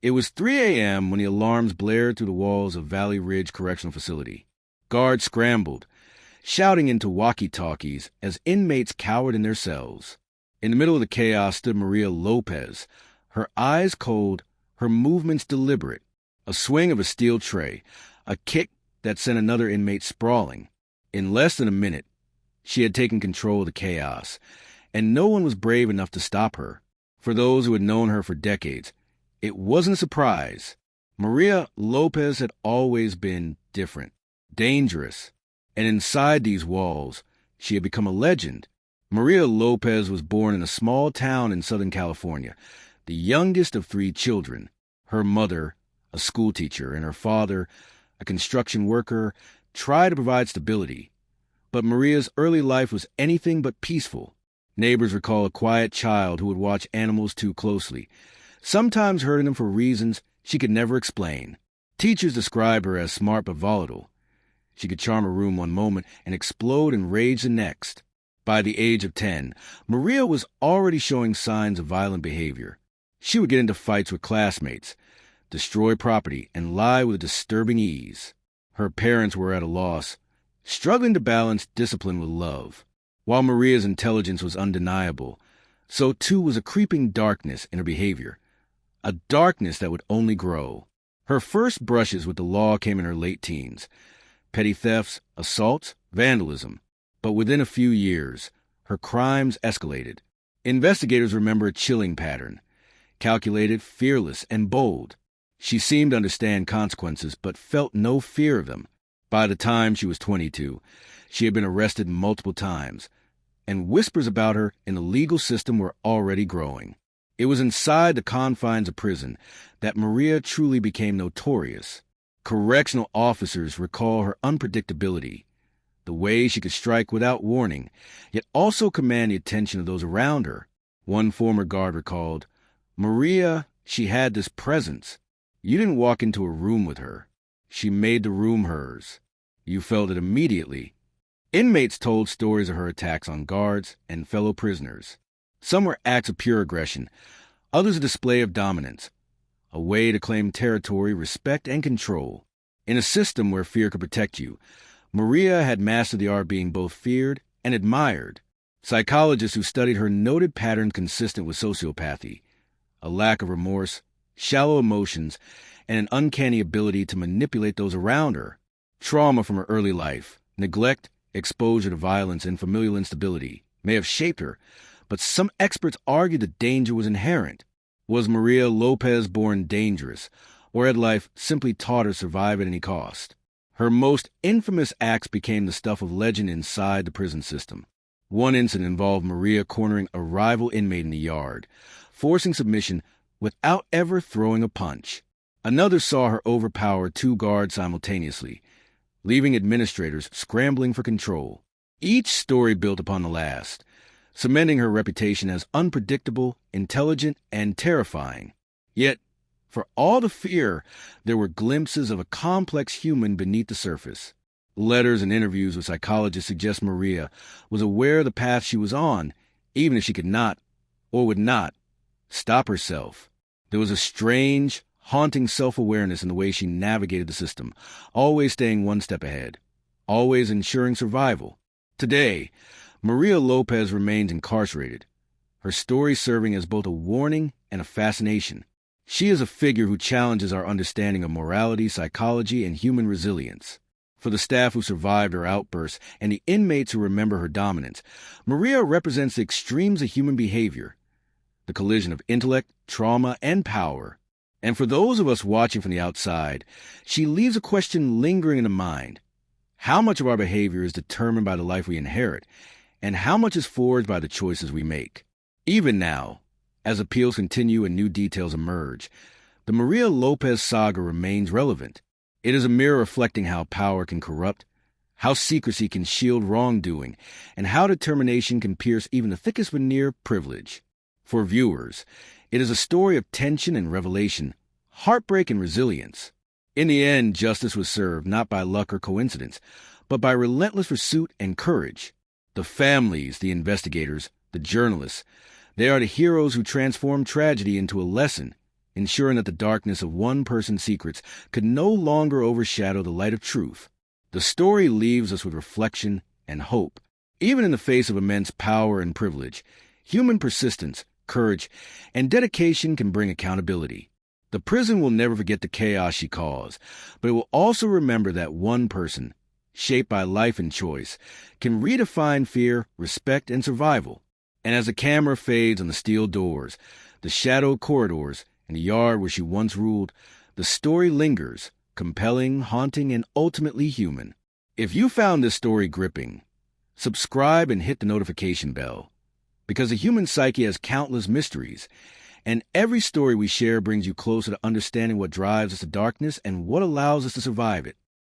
It was 3 a.m. when the alarms blared through the walls of Valley Ridge Correctional Facility. Guards scrambled, shouting into walkie-talkies as inmates cowered in their cells. In the middle of the chaos stood Maria Lopez, her eyes cold, her movements deliberate. A swing of a steel tray, a kick that sent another inmate sprawling. In less than a minute, she had taken control of the chaos, and no one was brave enough to stop her. For those who had known her for decades, it wasn't a surprise. Maria Lopez had always been different, dangerous, and inside these walls, she had become a legend. Maria Lopez was born in a small town in Southern California, the youngest of 3 children. Her mother, a schoolteacher, and her father, a construction worker, tried to provide stability. But Maria's early life was anything but peaceful. Neighbors recall a quiet child who would watch animals too closely, sometimes hurting them for reasons she could never explain. Teachers describe her as smart but volatile. She could charm a room one moment and explode in rage the next. By the age of 10, Maria was already showing signs of violent behavior. She would get into fights with classmates, destroy property, and lie with disturbing ease. Her parents were at a loss, struggling to balance discipline with love. While Maria's intelligence was undeniable, so too was a creeping darkness in her behavior, a darkness that would only grow. Her first brushes with the law came in her late teens. Petty thefts, assaults, vandalism. But within a few years, her crimes escalated. Investigators remember a chilling pattern. Calculated, fearless, and bold. She seemed to understand consequences, but felt no fear of them. By the time she was 22, she had been arrested multiple times, and whispers about her in the legal system were already growing. It was inside the confines of prison that Maria truly became notorious. Correctional officers recall her unpredictability, the way she could strike without warning, yet also command the attention of those around her. One former guard recalled, "Maria, she had this presence. You didn't walk into a room with her. She made the room hers. You felt it immediately." Inmates told stories of her attacks on guards and fellow prisoners. Some were acts of pure aggression, others a display of dominance, a way to claim territory, respect, and control. In a system where fear could protect you, Maria had mastered the art of being both feared and admired. Psychologists who studied her noted patterns consistent with sociopathy, a lack of remorse, shallow emotions, and an uncanny ability to manipulate those around her. Trauma from her early life, neglect, exposure to violence, and familial instability may have shaped her, but some experts argue the danger was inherent. Was Maria Lopez born dangerous, or had life simply taught her to survive at any cost? Her most infamous acts became the stuff of legend inside the prison system. One incident involved Maria cornering a rival inmate in the yard, forcing submission without ever throwing a punch. Another saw her overpower 2 guards simultaneously, leaving administrators scrambling for control. Each story built upon the last, cementing her reputation as unpredictable, intelligent, and terrifying. Yet, for all the fear, there were glimpses of a complex human beneath the surface. Letters and interviews with psychologists suggest Maria was aware of the path she was on, even if she could not, or would not, stop herself. There was a strange, haunting self-awareness in the way she navigated the system, always staying one step ahead, always ensuring survival. Today, Maria Lopez remains incarcerated, her story serving as both a warning and a fascination. She is a figure who challenges our understanding of morality, psychology, and human resilience. For the staff who survived her outbursts and the inmates who remember her dominance, Maria represents the extremes of human behavior, the collision of intellect, trauma, and power. And for those of us watching from the outside, she leaves a question lingering in the mind. How much of our behavior is determined by the life we inherit, and how much is forged by the choices we make? Even now, as appeals continue and new details emerge, the Maria Lopez saga remains relevant. It is a mirror reflecting how power can corrupt, how secrecy can shield wrongdoing, and how determination can pierce even the thickest veneer of privilege. For viewers, it is a story of tension and revelation, heartbreak and resilience. In the end, justice was served not by luck or coincidence, but by relentless pursuit and courage. The families, the investigators, the journalists, they are the heroes who transform tragedy into a lesson, ensuring that the darkness of one person's secrets could no longer overshadow the light of truth. The story leaves us with reflection and hope. Even in the face of immense power and privilege, human persistence, courage, and dedication can bring accountability. The prison will never forget the chaos she caused, but it will also remember that one person, shaped by life and choice, can redefine fear, respect, and survival. And as the camera fades on the steel doors, the shadowed corridors, and the yard where she once ruled, the story lingers, compelling, haunting, and ultimately human. If you found this story gripping, subscribe and hit the notification bell, because the human psyche has countless mysteries, and every story we share brings you closer to understanding what drives us to darkness and what allows us to survive it.